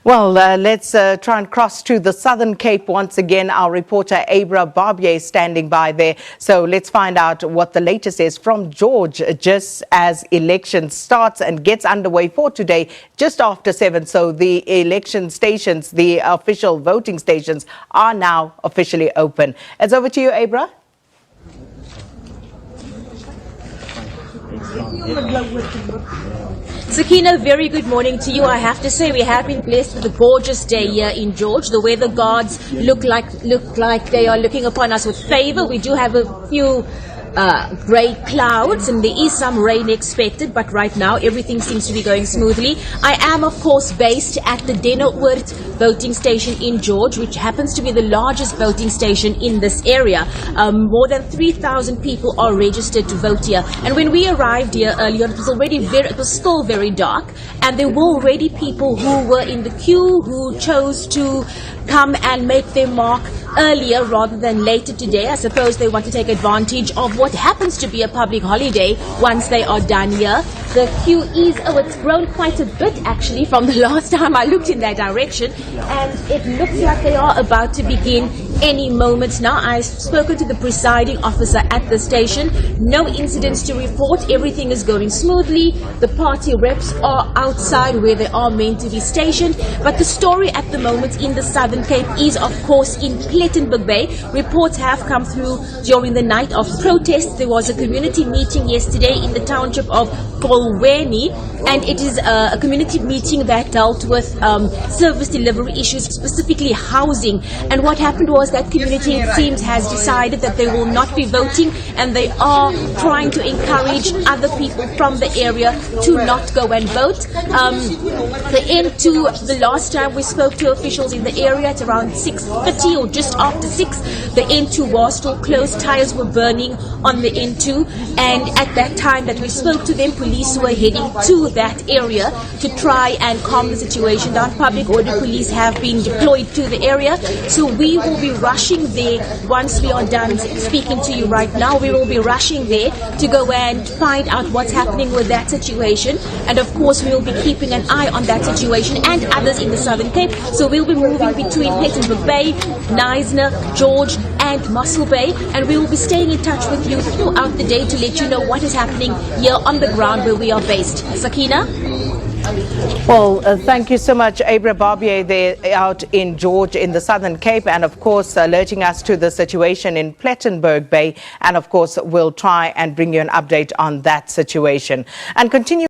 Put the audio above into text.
Well, let's try and cross to the Southern Cape once again. Our reporter Abra Barbier standing by there. So let's find out what the latest is from George just as election starts and gets underway for today just after 7. So the election stations, the official voting stations are now officially open. It's over to you, Abra. Sakina, very good morning to you. I have to say we have been blessed with a gorgeous day here in George. The weather gods look like they are looking upon us with favor. We do have a few grey clouds and there is some rain expected, but right now everything seems to be going smoothly. I am of course based at the Dennoort voting station in George, which happens to be the largest voting station in this area. More than 3,000 people are registered to vote here, and when we arrived here earlier it was still very dark, and there were already people who were in the queue who chose to come and make their mark earlier rather than later today. I suppose they want to take advantage of what happens to be a public holiday once they are done here. The queue is, it's grown quite a bit actually from the last time I looked in that direction, and it looks like they are about to begin any moment now. I've spoken to the presiding officer at the station. No incidents to report. Everything is going smoothly. The party reps are outside where they are meant to be stationed. But the story at the moment in the Southern Cape is, of course, in Plettenberg Bay. Reports have come through during the night of protests. There was a community meeting yesterday in the township of Polweni, and it is a community meeting that dealt with service delivery issues, specifically housing. And what happened was that community, it seems, has decided that they will not be voting, and they are trying to encourage other people from the area to not go and vote. The last time we spoke to officials in the area at around 6:30 or just after 6, the N2 was still closed. Tires were burning on the N2, and at that time that we spoke to them, police were heading to that area to try and calm the situation down. Public order police have been deployed to the area, so we will be rushing there once we are done speaking to you right now. We will be rushing there to go and find out what's happening with that situation, and of course we will be keeping an eye on that situation and others in the Southern Cape. So we'll be moving between Plettenberg Bay, Knysna, George and Mossel Bay, and we will be staying in touch with you throughout the day to let you know what is happening here on the ground where we are based. Sakina? Well, thank you so much, Abra Barbier, there out in George in the Southern Cape, and of course alerting us to the situation in Plettenberg Bay, and of course we'll try and bring you an update on that situation. And continue